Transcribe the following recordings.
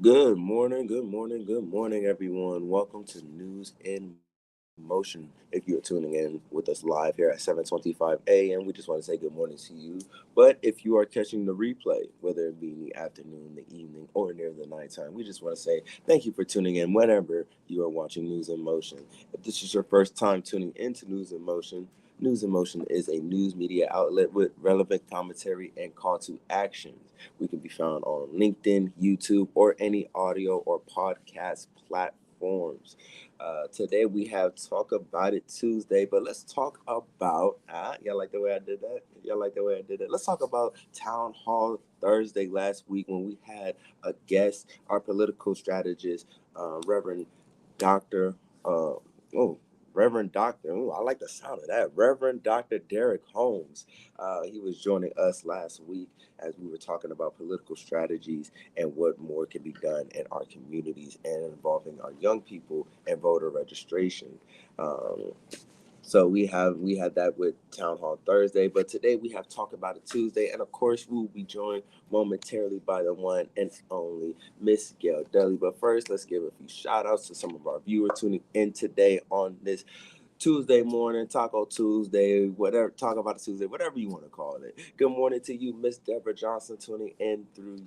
Good morning, everyone. Welcome to News in Motion. If you're tuning in with us live here at 7:25 a.m., we just want to say good morning to you. But if you are catching the replay, whether it be in the afternoon, the evening, or near the nighttime, we just want to say thank you for tuning in whenever you are watching News in Motion. If this is your first time tuning into News in Motion is a news media outlet with relevant commentary and call to action. We can be found on LinkedIn, YouTube, or any audio or podcast platforms. Today we have Talk About It Tuesday, but let's talk about, y'all like the way I did that? Y'all like the way I did it? Let's talk about Town Hall Thursday last week when we had a guest, our political strategist, Reverend Dr. Oh, Reverend Doctor. Ooh, I like the sound of that. Reverend Dr. Derek Holmes. He was joining us last week as we were talking about political strategies and what more can be done in our communities and involving our young people and voter registration. Um, so we had that with Town Hall Thursday, but today we have Talk About It Tuesday, and of course we will be joined momentarily by the one and only Miss Gail Dudley. But first, let's give a few shout outs to some of our viewers tuning in today on this Tuesday morning, Taco Tuesday, whatever, Talk About It Tuesday, whatever you want to call it. Good morning to you, Miss Deborah Johnson, tuning in through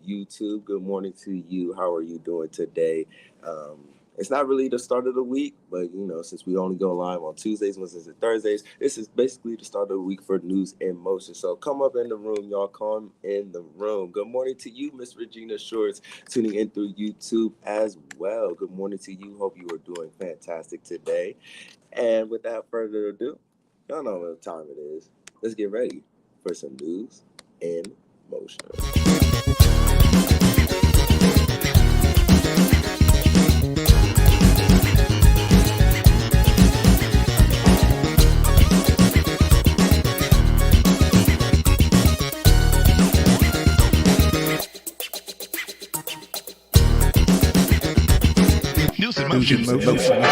YouTube. Good morning to you. How are you doing today? It's not really the start of the week, but since we only go live on Tuesdays, Wednesdays, and Thursdays, this is basically the start of the week for News in Motion. So come up in the room, y'all. Come in the room. Good morning to you, Miss Regina Shorts, tuning in through YouTube as well. Good morning to you. Hope you are doing fantastic today. And without further ado, y'all know what time it is. Let's get ready for some News in Motion. News in Motion.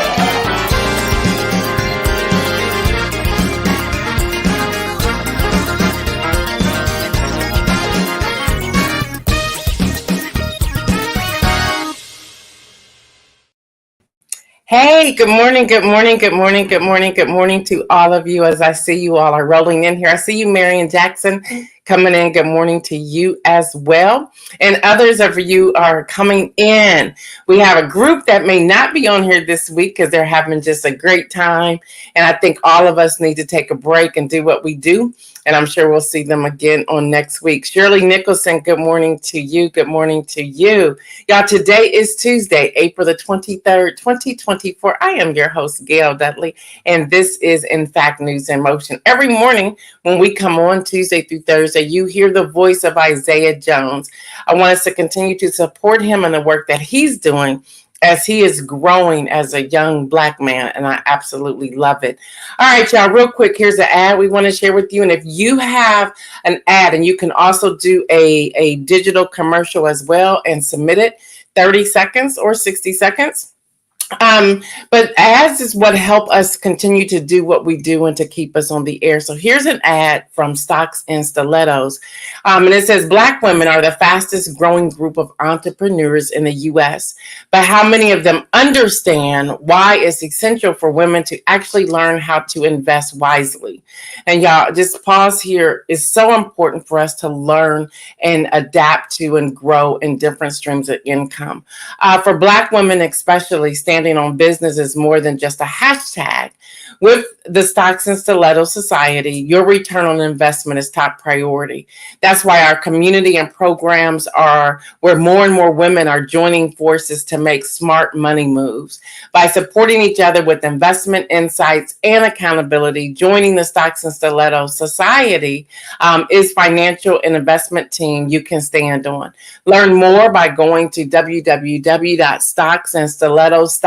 Hey, good morning, good morning, good morning, good morning, good morning to all of you as I see you all are rolling in here. I see you, Marion Jackson, coming in. Good morning to you as well. And others of you are coming in. We have a group that may not be on here this week because they're having just a great time. And I think all of us need to take a break and do what we do. And I'm sure we'll see them again on next week. Shirley Nicholson, good morning to you. Good morning to you. Y'all, today is Tuesday, April the 23rd, 2024. I am your host, Gail Dudley, and this is, in fact, News in Motion. Every morning when we come on Tuesday through Thursday, you hear the voice of Isaiah Jones. I want us to continue to support him in the work that he's doing as he is growing as a young Black man, and I absolutely love it. All right, y'all, real quick, here's an ad we want to share with you. And if you have an ad, and you can also do a digital commercial as well and submit it, 30 seconds or 60 seconds. But ads is what help us continue to do what we do and to keep us on the air. So here's an ad from Stocks and Stilettos. And it says Black women are the fastest growing group of entrepreneurs in the U.S. But how many of them understand why it's essential for women to actually learn how to invest wisely? And y'all, just pause here. It's so important for us to learn and adapt to and grow in different streams of income. For Black women especially, standing on business is more than just a hashtag. With the Stocks and Stiletto Society, your return on investment is top priority. That's why our community and programs are where more and more women are joining forces to make smart money moves. By supporting each other with investment insights and accountability, joining the Stocks and Stiletto Society is financial and investment team you can stand on. Learn more by going to www.stocksandstilettos.co,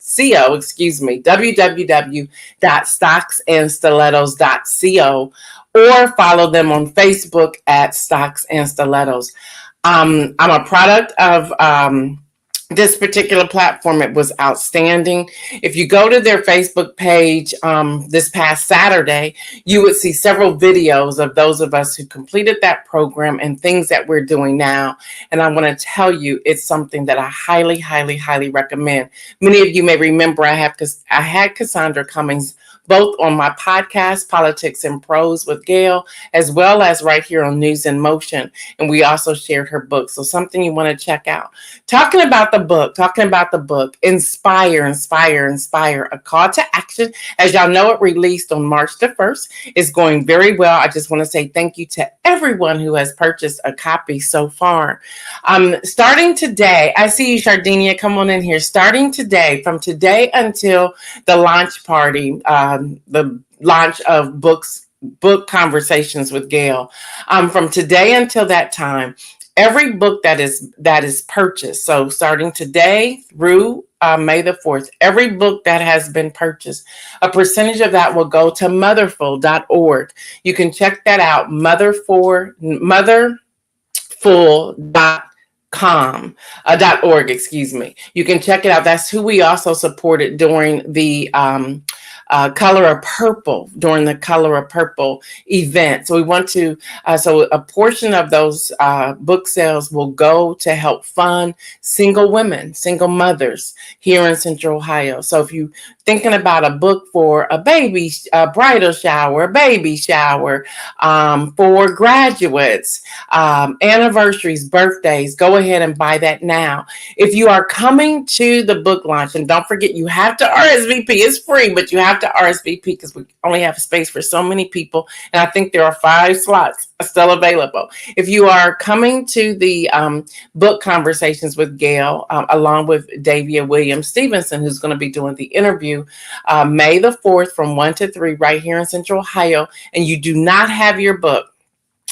www.stocksandstilettos.co, or follow them on Facebook at Stocks and Stilettos. I'm a product of this particular platform. It was outstanding. If you go to their Facebook page this past Saturday, you would see several videos of those of us who completed that program and things that we're doing now. And I want to tell you, it's something that I highly, highly, highly recommend. Many of you may remember I had Cassandra Cummings both on my podcast, Politics and Prose with Gail, as well as right here on News in Motion. And we also shared her book. So something you want to check out. Talking about the book, Inspire, Inspire, Inspire, a call to action. As y'all know, it released on March the 1st. It's going very well. I just want to say thank you to everyone who has purchased a copy so far. Starting today, I see you, Shardinia, come on in here. Starting today, from today until the launch party, the launch of book conversations with Gail, from today until that time, every book that is purchased, so starting today through May the 4th, every book that has been purchased, a percentage of that will go to motherful.org. You can check that out, motherful.org, excuse me. You can check it out. That's who we also supported during the Color of Purple, during the Color of Purple event. So we want to, so a portion of those book sales will go to help fund single women, single mothers here in Central Ohio. So if you thinking about a book for a baby, a bridal shower, a baby shower, for graduates, anniversaries, birthdays, go ahead and buy that now. If you are coming to the book launch, and don't forget, you have to RSVP. It's free, but you have to RSVP because we only have space for so many people. And I think there are 5 slots still available. If you are coming to the book conversations with Gail, along with Davia Williams Stevenson, who's going to be doing the interview May the 4th from 1 to 3 right here in Central Ohio, and you do not have your book,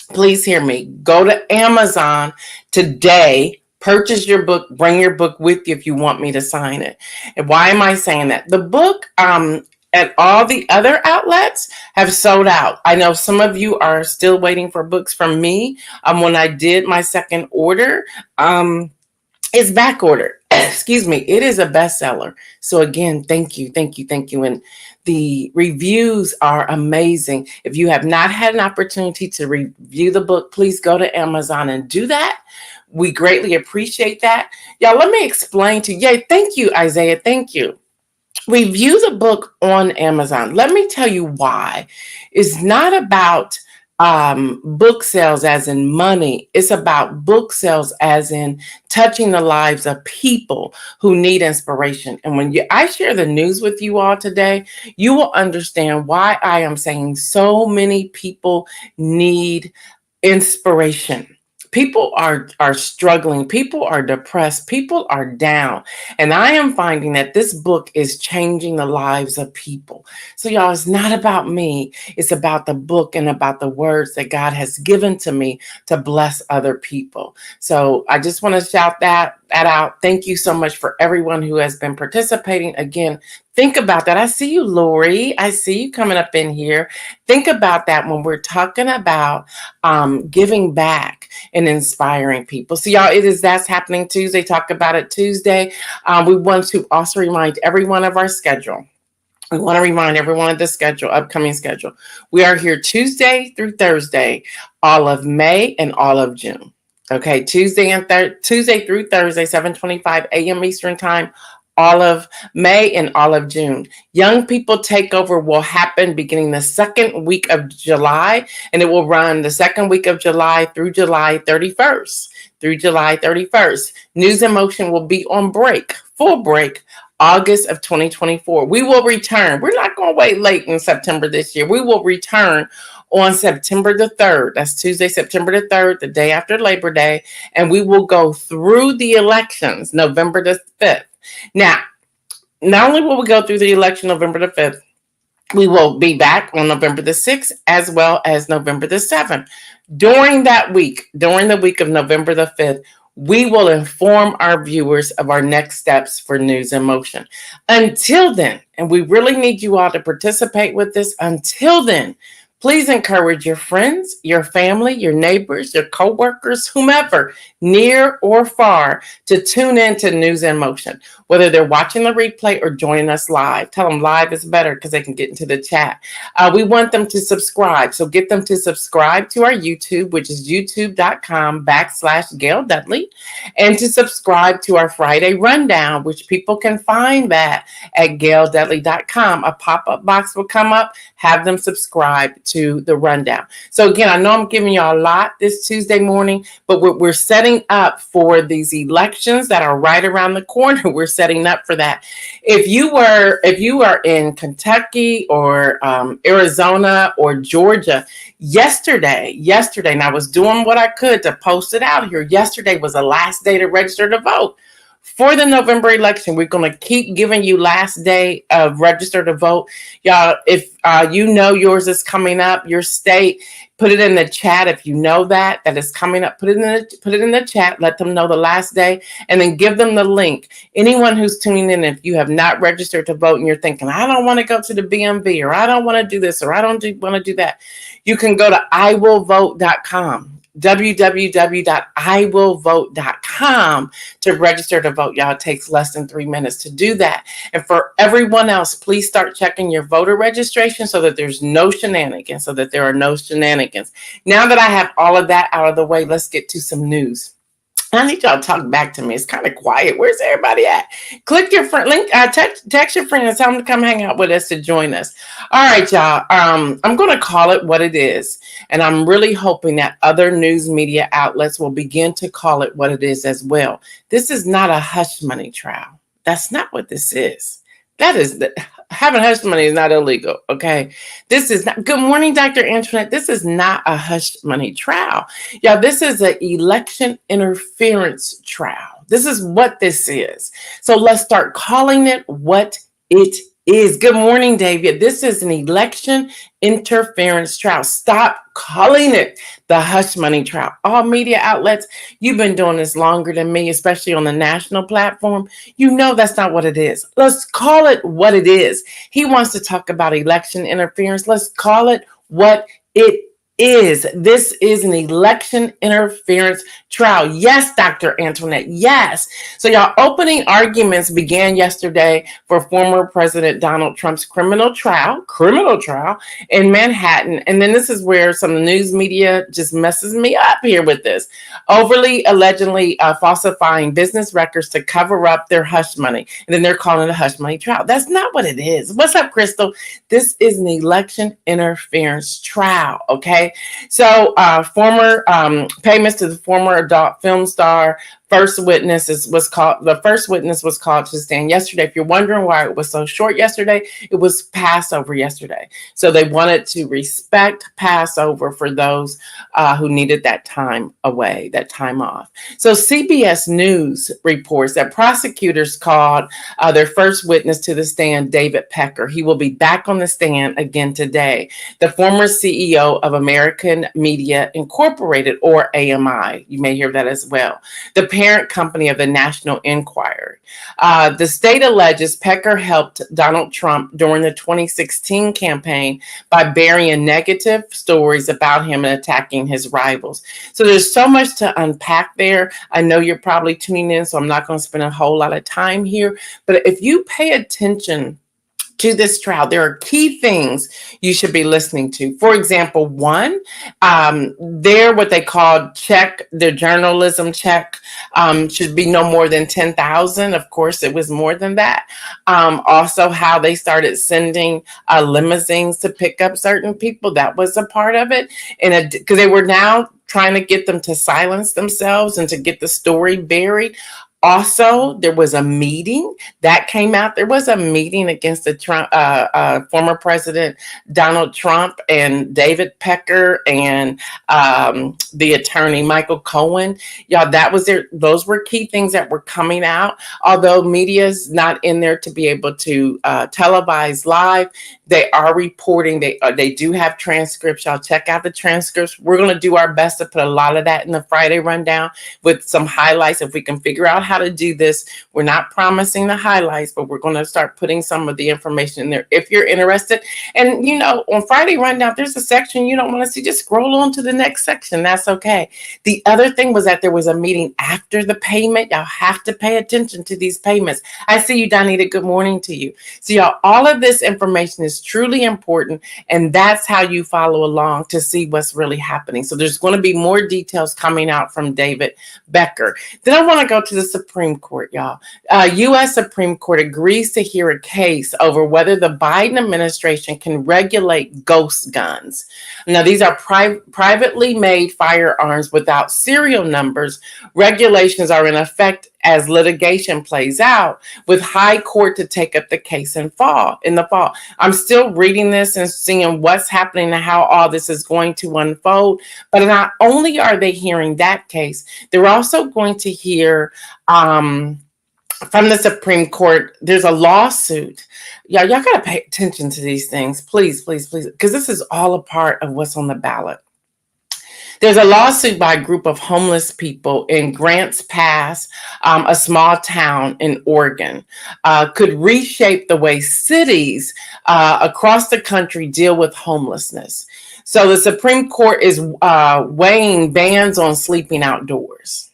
please hear me. Go to Amazon today, purchase your book, bring your book with you if you want me to sign it. And why am I saying that? The book at all the other outlets have sold out. I know some of you are still waiting for books from me. When I did my second order, it's back ordered. Excuse me. It is a bestseller. So again, thank you, thank you, thank you. And the reviews are amazing. If you have not had an opportunity to review the book, please go to Amazon and do that. We greatly appreciate that. Y'all, let me explain to you. Yay, thank you, Isaiah. Thank you. Review the book on Amazon. Let me tell you why. It's not about book sales as in money. It's about book sales as in touching the lives of people who need inspiration. And when I share the news with you all today, you will understand why I am saying so many people need inspiration. People are struggling. People are depressed. People are down. And I am finding that this book is changing the lives of people. So y'all, it's not about me. It's about the book and about the words that God has given to me to bless other people. So I just want to shout that out. Thank you so much for everyone who has been participating. Again, think about that. I see you, Lori. I see you coming up in here. Think about that when we're talking about giving back and inspiring people. So y'all, that's happening Tuesday. Talk about it Tuesday. We want to also remind everyone of our schedule. We want to remind everyone of the schedule, upcoming schedule. We are here Tuesday through Thursday, all of May and all of June. Okay, Tuesday through Thursday, 7:25 a.m. Eastern Time, all of May and all of June. Young People Takeover will happen beginning the second week of July, and it will run the second week of July through July 31st. News in Motion will be on break, full break, August of 2024. We will return. We're not going to wait late in September this year. We will return on September the 3rd. That's Tuesday, September the 3rd, the day after Labor Day. And we will go through the elections, November the 5th. Now, not only will we go through the election November the 5th, we will be back on November the 6th as well as November the 7th. During the week of November the 5th, we will inform our viewers of our next steps for News in Motion. Until then, and we really need you all to participate with this, until then, Please encourage your friends, your family, your neighbors, your coworkers, whomever, near or far, to tune in to News in Motion, whether they're watching the replay or joining us live. Tell them live is better because they can get into the chat. We want them to subscribe. So get them to subscribe to our YouTube, which is youtube.com/Gail Dudley, and to subscribe to our Friday Rundown, which people can find that at gaildudley.com. A pop-up box will come up. Have them subscribe to the Rundown. So again, I know I'm giving y'all a lot this Tuesday morning, but we're setting up for these elections that are right around the corner. We're setting up for that. If you are in Kentucky or Arizona or Georgia, yesterday, and I was doing what I could to post it out here. Yesterday was the last day to register to vote. For the November election, we're going to keep giving you last day of register to vote. Y'all, if you know yours is coming up, your state, put it in the chat. If you know that is coming up, put it in the chat. Let them know the last day, and then give them the link. Anyone who's tuning in, if you have not registered to vote and you're thinking, I don't want to go to the BMV, or I don't want to do this, or I don't want to do that, you can go to iwillvote.com. www.iwillvote.com to register to vote. Y'all, it takes less than 3 minutes to do that. And for everyone else, please start checking your voter registration so that there's no shenanigans, so that there are no shenanigans. Now that I have all of that out of the way, let's get to some news. I need y'all to talk back to me. It's kind of quiet. Where's everybody at? Click your friend link. Text your friend and tell them to come hang out with us to join us. All right, y'all. I'm going to call it what it is. And I'm really hoping that other news media outlets will begin to call it what it is as well. This is not a hush money trial. That's not what this is. Having hush money is not illegal, okay? This is not, good morning, Dr. Antoinette. This is not a hush money trial. Yeah, this is an election interference trial. This is what this is. So let's start calling it what it is. Good morning, David. This is an election interference trial. Stop calling it the hush money trial. All media outlets, you've been doing this longer than me, especially on the national platform. You know that's not what it is. Let's call it what it is. He wants to talk about election interference. Let's call it what it is. This is an election interference trial. Yes, Dr. Antoinette. Yes. So y'all, opening arguments began yesterday for former President Donald Trump's criminal trial in Manhattan. And then this is where some news media just messes me up here with this. Allegedly falsifying business records to cover up their hush money. And then they're calling it a hush money trial. That's not what it is. What's up, Crystal? This is an election interference trial. Okay. So former payments to the former adult film star. The first witness was called to stand yesterday. If you're wondering why it was so short yesterday, it was Passover yesterday. So they wanted to respect Passover for those who needed that time away, that time off. So CBS News reports that prosecutors called their first witness to the stand, David Pecker. He will be back on the stand again today. The former CEO of American Media Incorporated, or AMI. You may hear that as well. The parent company of the National Enquirer. The state alleges Pecker helped Donald Trump during the 2016 campaign by burying negative stories about him and attacking his rivals. So there's so much to unpack there. I know you're probably tuning in, so I'm not going to spend a whole lot of time here. But if you pay attention to this trial, there are key things you should be listening to. For example, one, what they call their journalism check should be no more than 10,000. Of course, it was more than that. Also, how they started sending limousines to pick up certain people. That was a part of it. And because they were now trying to get them to silence themselves and to get the story buried. Also, there was a meeting that came out. There was a meeting against the former president, Donald Trump, and David Pecker and the attorney, Michael Cohen. Y'all, those were key things that were coming out. Although media's not in there to be able to televise live, they are reporting. They do have transcripts. Y'all check out the transcripts. We're going to do our best to put a lot of that in the Friday rundown with some highlights if we can figure out how how to do this. We're not promising the highlights, but we're going to start putting some of the information in there if you're interested. And, on Friday Rundown, there's a section you don't want to see. Just scroll on to the next section. That's okay. The other thing was that there was a meeting after the payment. Y'all have to pay attention to these payments. I see you, Donita. Good morning to you. So, y'all, all of this information is truly important, and that's how you follow along to see what's really happening. So there's going to be more details coming out from David Becker. Then I want to go to the Supreme Court, y'all. U.S. Supreme Court agrees to hear a case over whether the Biden administration can regulate ghost guns. Now, these are privately made firearms without serial numbers. Regulations are in effect as litigation plays out, with high court to take up the case in the fall. I'm still reading this and seeing what's happening and how all this is going to unfold. But not only are they hearing that case, they're also going to hear from the Supreme Court, there's a lawsuit. Y'all got to pay attention to these things, please, please, please, because this is all a part of what's on the ballot. There's a lawsuit by a group of homeless people in Grants Pass, a small town in Oregon, could reshape the way cities across the country deal with homelessness. So the Supreme Court is weighing bans on sleeping outdoors.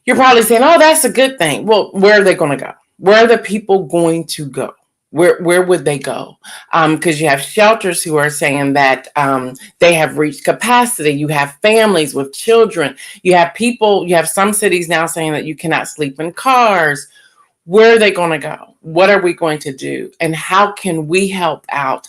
You're probably saying, oh, that's a good thing. Well, where are they going to go? Where are the people going to go? Where would they go? Because you have shelters who are saying that they have reached capacity. You have families with children. You have some cities now saying that you cannot sleep in cars. Where are they going to go? What are we going to do? And how can we help out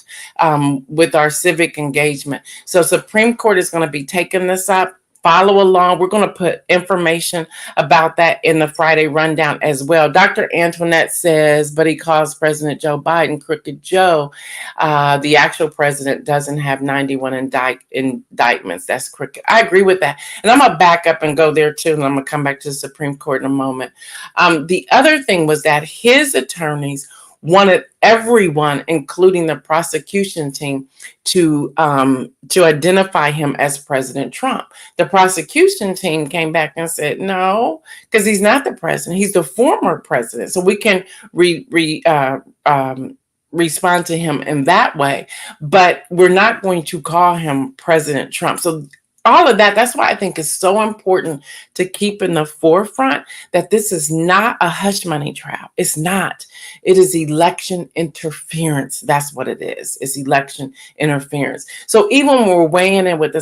with our civic engagement? So Supreme Court is going to be taking this up. Follow along. We're going to put information about that in the Friday Rundown as well. Dr. Antoinette says, but he calls President Joe Biden Crooked Joe. The actual president doesn't have 91 indictments. That's crooked. I agree with that. And I'm going to back up and go there too. And I'm going to come back to the Supreme Court in a moment. The other thing was that his attorneys wanted everyone, including the prosecution team, to identify him as President Trump. The prosecution team came back and said, no, because he's not the president. He's the former president. So we can respond to him in that way, but we're not going to call him President Trump. So all of that, that's why I think it's so important to keep in the forefront that this is not a hush money trial. It's not. It is election interference. That's what it is. It's election interference. So even when we're weighing in with the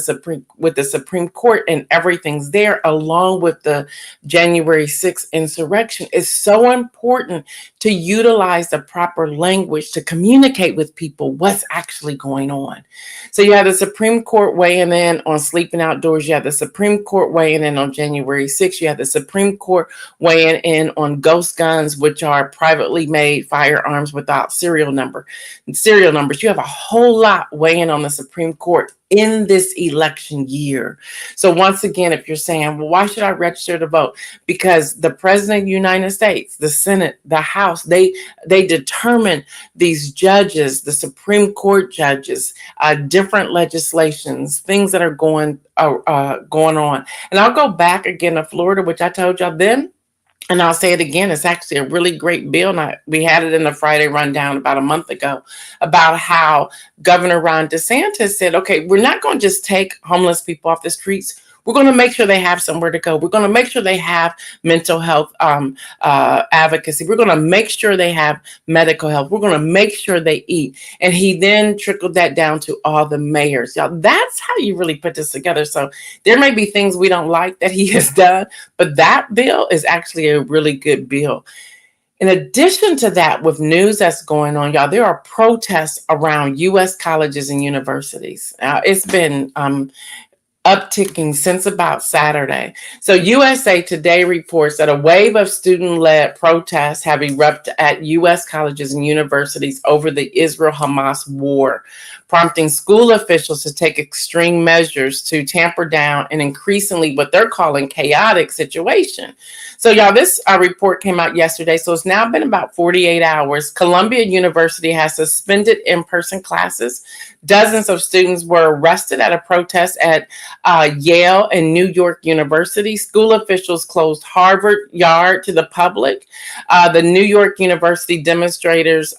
Supreme Court and everything's there, along with the January 6th insurrection, it's so important to utilize the proper language to communicate with people what's actually going on. So you have the Supreme Court weighing in on sleeping outdoors. You have the Supreme Court weighing in on January 6th. You have the Supreme Court weighing in on ghost guns, which are privately made firearms without serial numbers. You have a whole lot weighing on the Supreme Court in this election year. So once again, if you're saying, well, why should I register to vote? Because the President of the United States, the Senate, the House, they determine these judges, the Supreme Court judges, different legislations, things that are going on. And I'll go back again to Florida, which I told y'all then. And I'll say it again, it's actually a really great bill. And we had it in the Friday Rundown about a month ago about how Governor Ron DeSantis said, okay, we're not going to just take homeless people off the streets. We're going to make sure they have somewhere to go. We're going to make sure they have mental health advocacy. We're going to make sure they have medical health. We're going to make sure they eat. And he then trickled that down to all the mayors. Y'all, that's how you really put this together. So there may be things we don't like that he has done, but that bill is actually a really good bill. In addition to that, with news that's going on, y'all, there are protests around U.S. colleges and universities. It's been upticking since about Saturday. So USA Today reports that a wave of student-led protests have erupted at U.S. colleges and universities over the Israel-Hamas war. prompting school officials to take extreme measures to tamper down an increasingly what they're calling chaotic situation. So, y'all, this report came out yesterday, so it's now been about 48 hours. Columbia University has suspended in-person classes. Dozens of students were arrested at a protest at Yale and New York University. School officials closed Harvard Yard to the public. The New York University demonstrators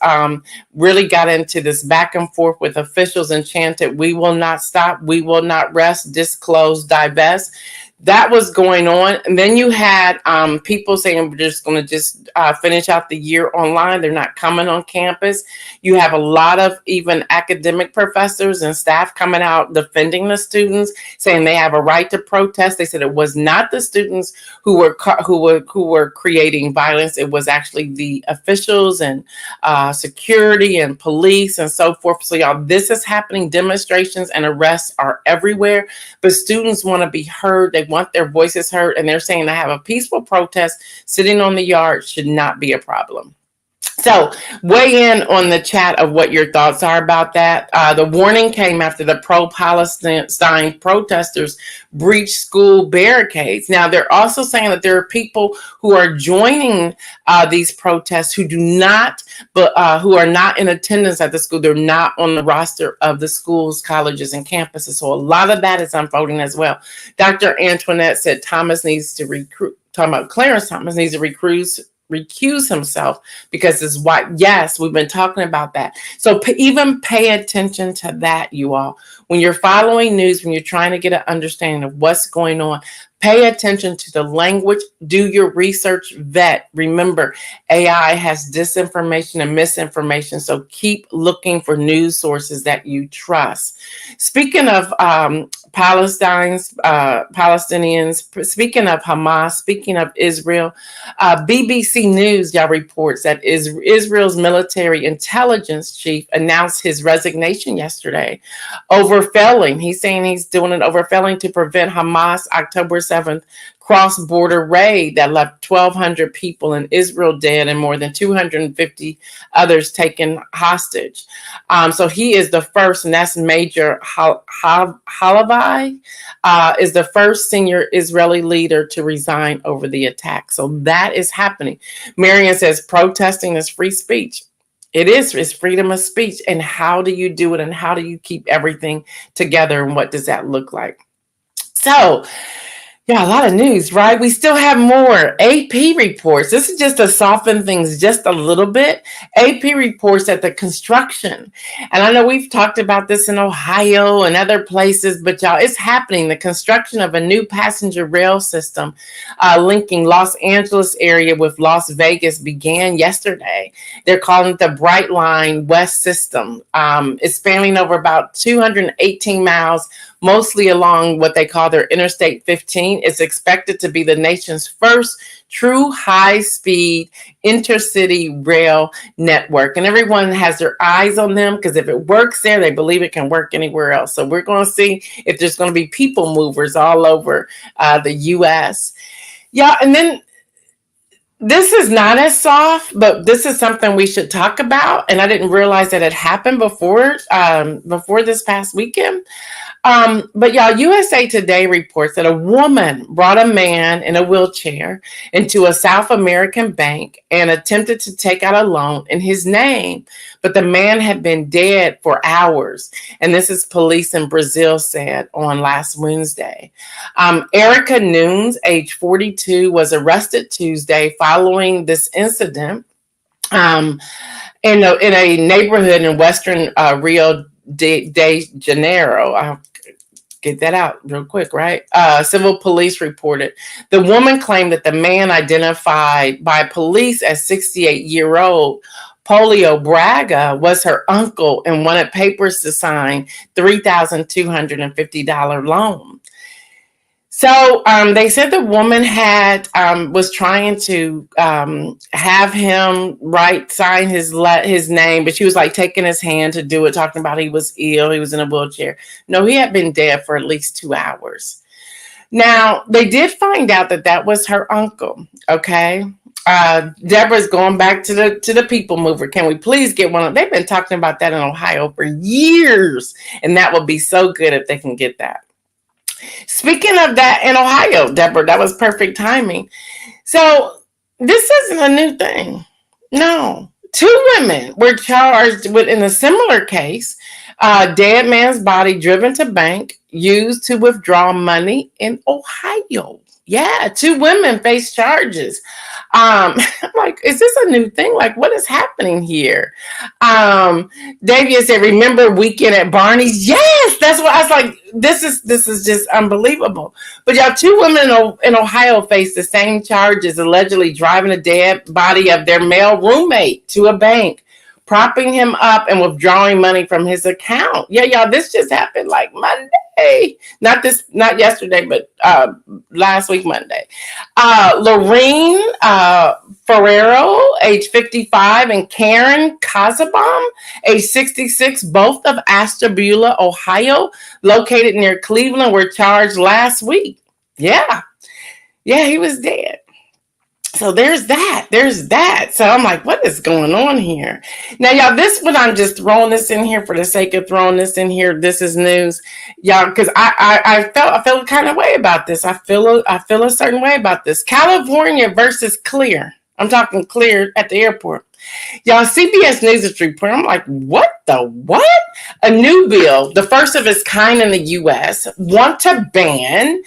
really got into this back and forth with officials and chanted, "We will not stop, we will not rest, disclose, divest." That was going on. And then you had people saying we're just going to just finish out the year online. They're not coming on campus. You have a lot of even academic professors and staff coming out defending the students, saying they have a right to protest. They said it was not the students who were creating violence. It was actually the officials and security and police and so forth. So, y'all, this is happening. Demonstrations and arrests are everywhere, but students want to be heard. They want their voices heard, and they're saying to have a peaceful protest sitting on the yard should not be a problem. So weigh in on the chat of what your thoughts are about that. The warning came after the pro-Palestine protesters breached school barricades. Now, they're also saying that there are people who are joining these protests who who are not in attendance at the school. They're not on the roster of the schools, colleges, and campuses. So a lot of that is unfolding as well. Dr. Antoinette said Thomas needs to recruit, talking about Clarence Thomas needs to recuse himself because his wife. Yes, we've been talking about that. So even pay attention to that, you all. When you're following news, when you're trying to get an understanding of what's going on, pay attention to the language, do your research, vet. Remember, AI has disinformation and misinformation, so keep looking for news sources that you trust. Speaking of Palestinians, speaking of Hamas, speaking of Israel, BBC News, y'all, reports that Israel's military intelligence chief announced his resignation yesterday over failing. He's saying he's doing it over failing to prevent Hamas October 7th cross-border raid that left 1,200 people in Israel dead and more than 250 others taken hostage. So he is the first, and that's Major Halavi, is the first senior Israeli leader to resign over the attack. So that is happening. Marion says protesting is free speech. It is. It's freedom of speech. And how do you do it? And how do you keep everything together? And what does that look like? So, yeah, a lot of news, right? We still have more AP reports. This is just to soften things just a little bit. AP reports that the construction, and I know we've talked about this in Ohio and other places, but y'all, it's happening. The construction of a new passenger rail system linking Los Angeles area with Las Vegas began yesterday. They're calling it the Bright Line West system. It's spanning over about 218 miles, mostly along what they call their Interstate 15. It's expected to be the nation's first true high-speed intercity rail network. And everyone has their eyes on them because if it works there, they believe it can work anywhere else. So we're going to see if there's going to be people movers all over the U.S. Yeah, and then this is not as soft, but this is something we should talk about. And I didn't realize that it happened before this past weekend. But y'all, USA Today reports that a woman brought a man in a wheelchair into a South American bank and attempted to take out a loan in his name, but the man had been dead for hours. And this is police in Brazil said on last Wednesday. Erika Nunes, age 42, was arrested Tuesday following this incident in a neighborhood in Western Rio de Janeiro. Get that out real quick, right? Civil police reported. The woman claimed that the man identified by police as 68-year-old Polio Braga was her uncle and wanted papers to sign $3,250 loan. So they said the woman was trying to have him sign his name, but she was like taking his hand to do it, talking about he was ill, he was in a wheelchair. No, he had been dead for at least 2 hours. Now, they did find out that was her uncle, okay? Deborah's going back to the people mover. Can we please get one? They've been talking about that in Ohio for years, and that would be so good if they can get that. Speaking of that in Ohio, Deborah, that was perfect timing. So this isn't a new thing. No. Two women were charged with, in a similar case, dead man's body driven to bank used to withdraw money in Ohio. Yeah, two women face charges. I'm like, is this a new thing? Like, what is happening here? Davia said, remember Weekend at Barney's? Yes, that's what I was like. This is just unbelievable. But y'all, two women in Ohio face the same charges, allegedly driving a dead body of their male roommate to a bank, propping him up and withdrawing money from his account. Yeah, y'all, this just happened like Monday. Not yesterday, but last week, Monday. Lorene Ferrero, age 55, and Karen Kazabam, age 66, both of Ashtabula, Ohio, located near Cleveland, were charged last week. Yeah, he was dead. So there's that. So I'm like, what is going on here? Now, y'all, this one, I'm just throwing this in here for the sake of throwing this in here. This is news, y'all, because I felt kind of way about this. I feel a certain way about this. California versus Clear. I'm talking Clear at the airport. Y'all, CBS News is reporting. I'm like, what? A new bill, the first of its kind in the U.S., want to ban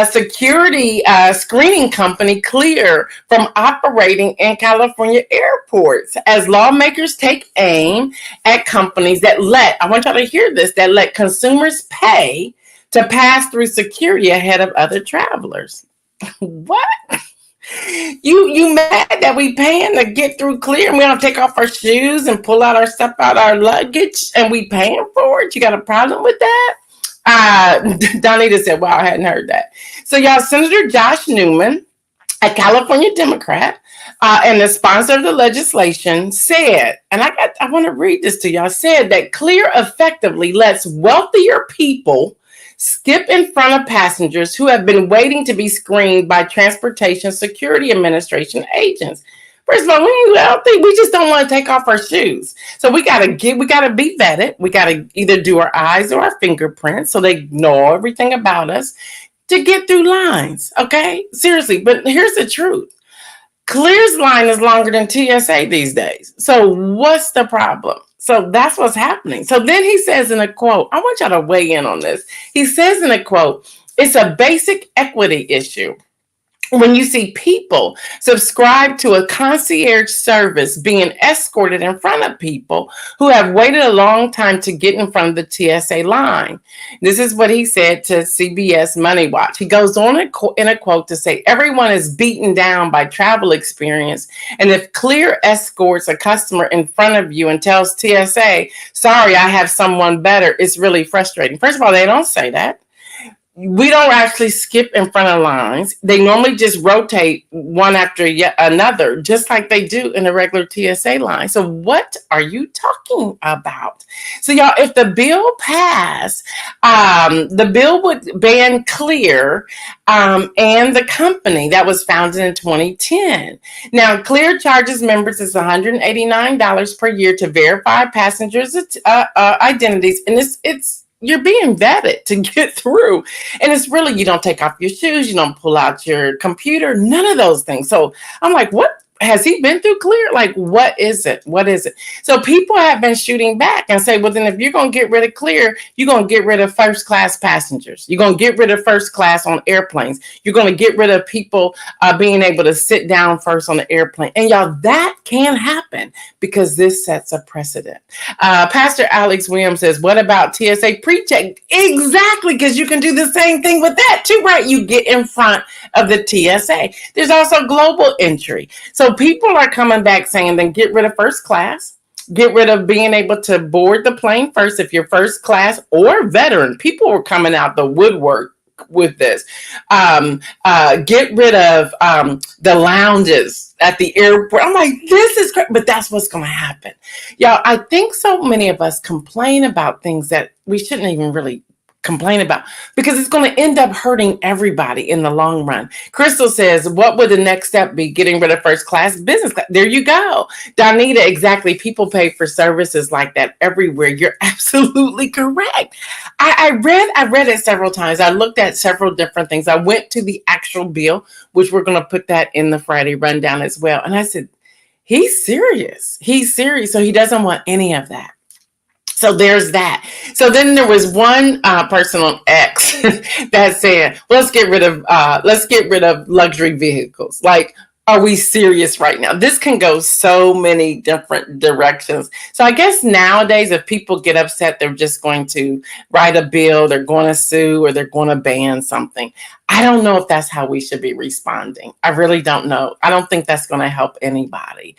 security screening company Clear from operating in California airports as lawmakers take aim at companies that I want y'all to hear this, that let consumers pay to pass through security ahead of other travelers. What? You mad that we paying to get through Clear and we don't take off our shoes and pull out our stuff out our luggage and we paying for it? You got a problem with that? Donita said, wow, I hadn't heard that. So y'all, Senator Josh Newman, a California Democrat, and the sponsor of the legislation said, and I want to read this to y'all, said that Clear effectively lets wealthier people skip in front of passengers who have been waiting to be screened by Transportation Security Administration agents. First of all, we just don't want to take off our shoes. So we gotta be vetted. We gotta either do our eyes or our fingerprints so they know everything about us to get through lines. Okay? Seriously, but here's the truth. Clear's line is longer than TSA these days. So what's the problem? So that's what's happening. So then he says in a quote, I want y'all to weigh in on this. He says in a quote, it's a basic equity issue. When you see people subscribe to a concierge service being escorted in front of people who have waited a long time to get in front of the TSA line. This is what he said to CBS Money Watch. He goes on in a quote to say, everyone is beaten down by travel experience. And if Clear escorts a customer in front of you and tells TSA, sorry, I have someone better, it's really frustrating. First of all, they don't say that. We don't actually skip in front of lines. They normally just rotate one after yet another, just like they do in a regular TSA line. So what are you talking about? So y'all, if the bill passed, the bill would ban Clear and the company that was founded in 2010. Now, Clear charges members is $189 per year to verify passengers' identities, and it's you're being vetted to get through. And it's really, you don't take off your shoes, you don't pull out your computer, none of those things. So I'm like, what? Has he been through Clear? Like, what is it? So people have been shooting back and say, well, then if you're going to get rid of Clear, you're going to get rid of first class passengers. You're going to get rid of first class on airplanes. You're going to get rid of people being able to sit down first on the airplane. And y'all, that can happen because this sets a precedent. Pastor Alex Williams says, what about TSA pre-check? Exactly, because you can do the same thing with that too, right? You get in front of the TSA. There's also global entry. So people are coming back saying, then get rid of first class, get rid of being able to board the plane first if you're first class or veteran. People were coming out the woodwork with this. Get rid of the lounges at the airport. I'm like, this is great, but that's what's going to happen. Y'all, I think so many of us complain about things that we shouldn't even really complain about, because it's going to end up hurting everybody in the long run. Crystal says, what would the next step be? Getting rid of first class business class. There you go. Donita, exactly. People pay for services like that everywhere. You're absolutely correct. I read it several times. I looked at several different things. I went to the actual bill, which we're going to put that in the Friday rundown as well. And I said, he's serious. He's serious. So he doesn't want any of that. So there's that. So then there was one person on X that said, let's get rid of luxury vehicles. Like, are we serious right now? This can go so many different directions. So I guess nowadays, if people get upset, they're just going to write a bill, they're going to sue, or they're going to ban something. I don't know if that's how we should be responding. I really don't know. I don't think that's going to help anybody.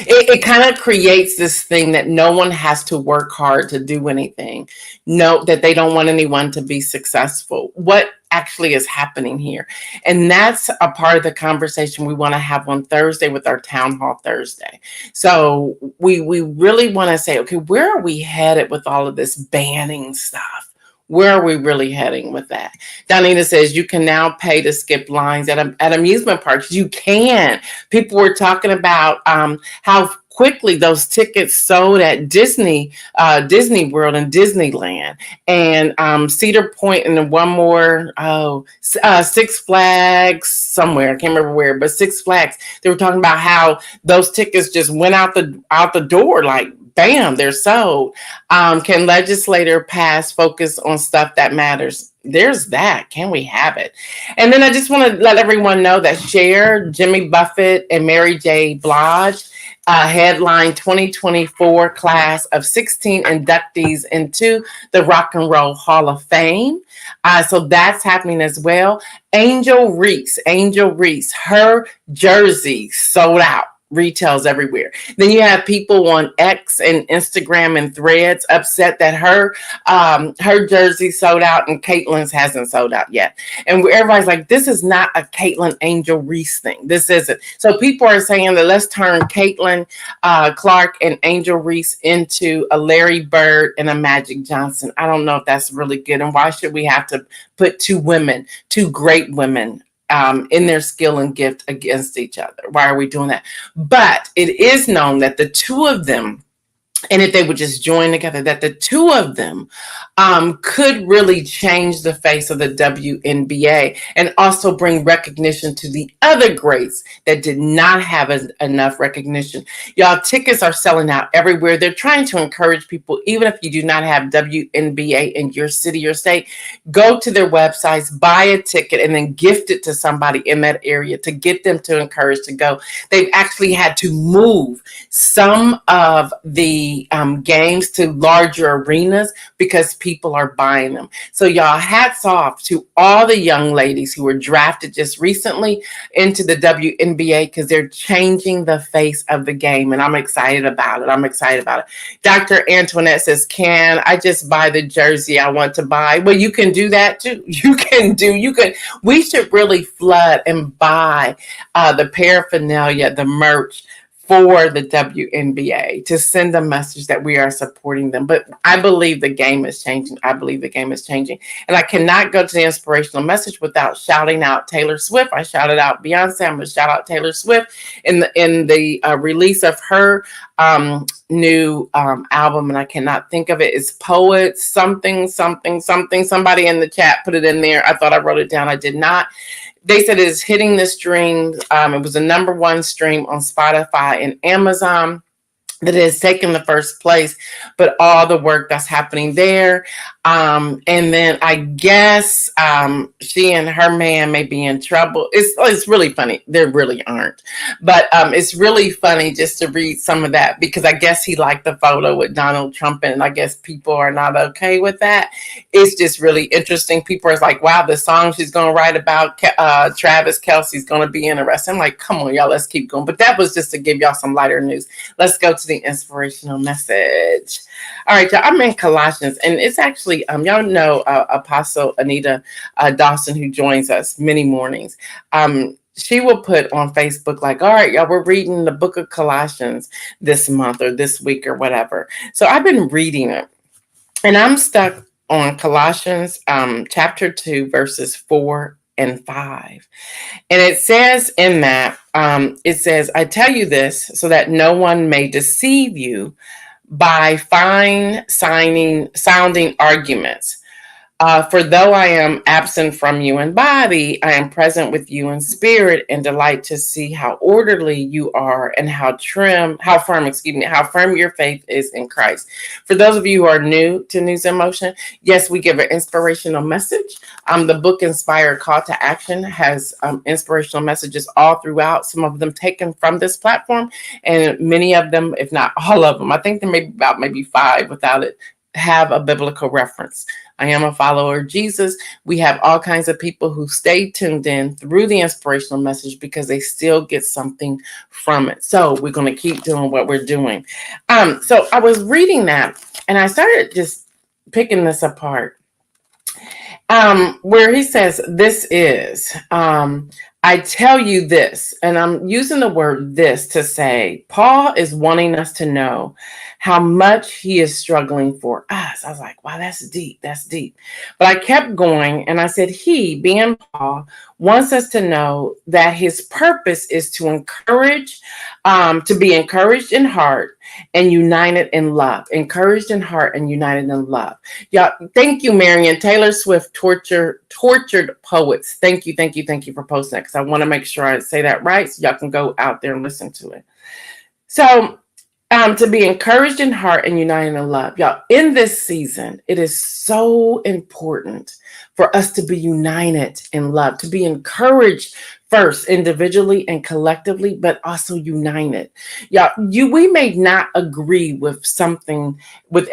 It kind of creates this thing that no one has to work hard to do anything. No, that they don't want anyone to be successful. What actually is happening here? And that's a part of the conversation we want to have on Thursday with our Town Hall Thursday. So we really want to say, okay, where are we headed with all of this banning stuff? Where are we really heading with that? Donita says you can now pay to skip lines at amusement parks. You can. People were talking about how quickly those tickets sold at Disney World and Disneyland, and Cedar Point, and then one more, Six Flags somewhere. I can't remember where, but Six Flags. They were talking about how those tickets just went out the door, like bam, they're sold. Can legislator pass focus on stuff that matters? There's that. Can we have it? And then I just want to let everyone know that Cher, Jimmy Buffett, and Mary J. Blige headline 2024 class of 16 inductees into the Rock and Roll Hall of Fame. So that's happening as well. Angel Reese, her jersey sold out. Retails everywhere. Then you have people on X and Instagram and Threads upset that her jersey sold out and Caitlin's hasn't sold out yet. And everybody's like, this is not a Caitlin Angel Reese thing. This isn't. So people are saying that let's turn Caitlin Clark and Angel Reese into a Larry Bird and a Magic Johnson. I don't know if that's really good. And why should we have to put two great women, in their skill and gift against each other? Why are we doing that? But it is known that the two of them, and if they would just join together, that the two of them could really change the face of the WNBA and also bring recognition to the other greats that did not have enough recognition. Y'all, tickets are selling out everywhere. They're trying to encourage people, even if you do not have WNBA in your city or state, go to their websites, buy a ticket, and then gift it to somebody in that area to get them to encourage to go. They've actually had to move some of the games to larger arenas because people are buying them. So y'all, hats off to all the young ladies who were drafted just recently into the WNBA, because they're changing the face of the game, and I'm excited about it. Dr. Antoinette says, can I just buy the jersey I want to buy? Well, you can do that too. We should really flood and buy the paraphernalia, the merch for the WNBA, to send a message that we are supporting them. But I believe the game is changing. And I cannot go to the inspirational message without shouting out Taylor Swift. I shouted out Beyonce. I'm going to shout out Taylor Swift in the release of her new album, and I cannot think of it. It's Poet something. Somebody in the chat put it in there. I thought I wrote it down. I did not. They said it is hitting the stream. It was the #1 stream on Spotify and Amazon. That it has taken the first place, but all the work that's happening there. And then I guess she and her man may be in trouble. It's really funny. They really aren't. But it's really funny just to read some of that, because I guess he liked the photo with Donald Trump, and I guess people are not okay with that. It's just really interesting. People are like, wow, the song she's going to write about Travis Kelce's going to be interesting. I'm like, come on, y'all, let's keep going. But that was just to give y'all some lighter news. Let's go to the inspirational message. All right, y'all, I'm in Colossians, and it's actually, y'all know Apostle Anita Dawson, who joins us many mornings. She will put on Facebook like, all right, y'all, we're reading the book of Colossians this month or this week or whatever. So I've been reading it. And I'm stuck on Colossians chapter 2, verses 4 and 5. And it says in that, it says, I tell you this so that no one may deceive you by fine sounding arguments. For though I am absent from you in body, I am present with you in spirit, and delight to see how orderly you are and how firm your faith is in Christ. For those of you who are new to News in Motion, yes, we give an inspirational message. The book Inspired Call to Action has inspirational messages all throughout, some of them taken from this platform, and many of them, if not all of them, I think there may be about maybe 5 without it, have a biblical reference. I am a follower of Jesus. We have all kinds of people who stay tuned in through the inspirational message because they still get something from it. So we're going to keep doing what we're doing. So I was reading that and I started just picking this apart. Where he says, this is, I tell you this, and I'm using the word this to say, Paul is wanting us to know how much he is struggling for us. I was like, wow, that's deep. That's deep. But I kept going and I said, he, being Paul, wants us to know that his purpose is to encourage, to be encouraged in heart and united in love. Encouraged in heart and united in love. Yeah, thank you, Marion. Taylor Swift, tortured poets. Thank you for posting that, because I want to make sure I say that right, so y'all can go out there and listen to it. So, to be encouraged in heart and united in love. Y'all, in this season, it is so important for us to be united in love, to be encouraged first individually and collectively, but also united. Y'all, we may not agree with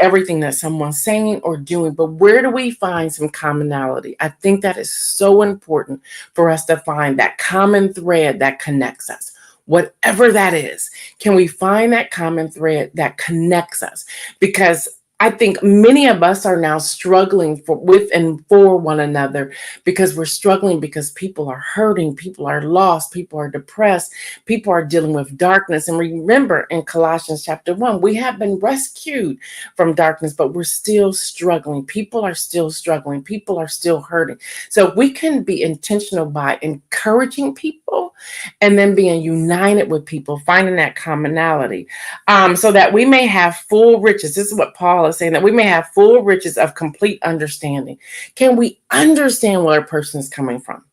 everything that someone's saying or doing, but where do we find some commonality? I think that is so important for us to find that common thread that connects us. Whatever that is, can we find that common thread that connects us? Because I think many of us are now struggling with and for one another, because we're struggling because people are hurting, people are lost, people are depressed, people are dealing with darkness. And remember, in Colossians chapter 1, we have been rescued from darkness, but we're still struggling. People are still struggling. People are still hurting. So we can be intentional by encouraging people and then being united with people, finding that commonality, so that we may have full riches. This is what Paul is saying, that we may have full riches of complete understanding. Can we understand where a person is coming from?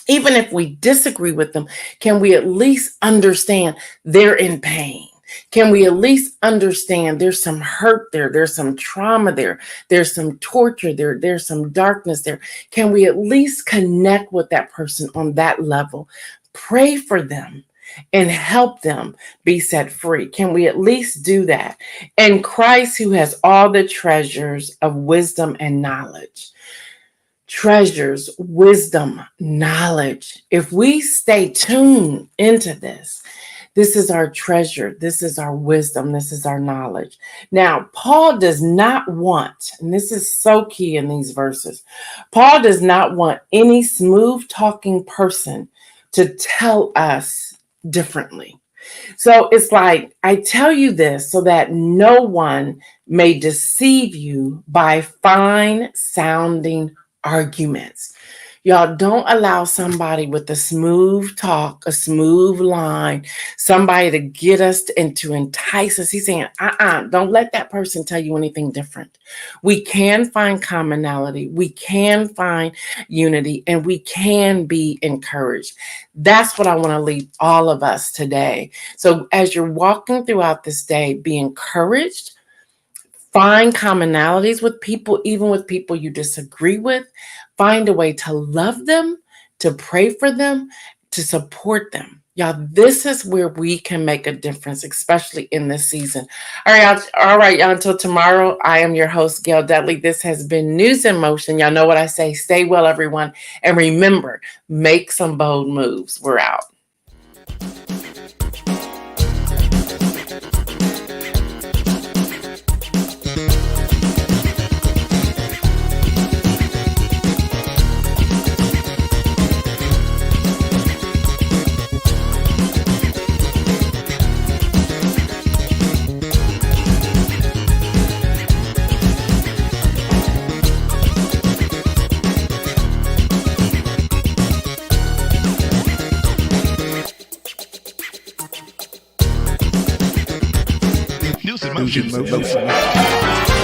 Even if we disagree with them, can we at least understand they're in pain? Can we at least understand there's some hurt there, there's some trauma there, there's some torture there, there's some darkness there? Can we at least connect with that person on that level? Pray for them and help them be set free. Can we at least do that? And Christ, who has all the treasures of wisdom and knowledge. Treasures, wisdom, knowledge. If we stay tuned into this, this is our treasure. This is our wisdom. This is our knowledge. Now, Paul does not want, and this is so key in these verses, Paul does not want any smooth talking person to tell us differently. So it's like, I tell you this so that no one may deceive you by fine sounding arguments. Y'all, don't allow somebody with a smooth talk, a smooth line, somebody to get us and to entice us. He's saying, don't let that person tell you anything different. We can find commonality. We can find unity, and we can be encouraged. That's what I want to leave all of us today. So as you're walking throughout this day, be encouraged. Find commonalities with people, even with people you disagree with. Find a way to love them, to pray for them, to support them. Y'all, this is where we can make a difference, especially in this season. All right, y'all, until tomorrow, I am your host, Gail Dudley. This has been News in Motion. Y'all know what I say. Stay well, everyone. And remember, make some bold moves. We're out. News in motion.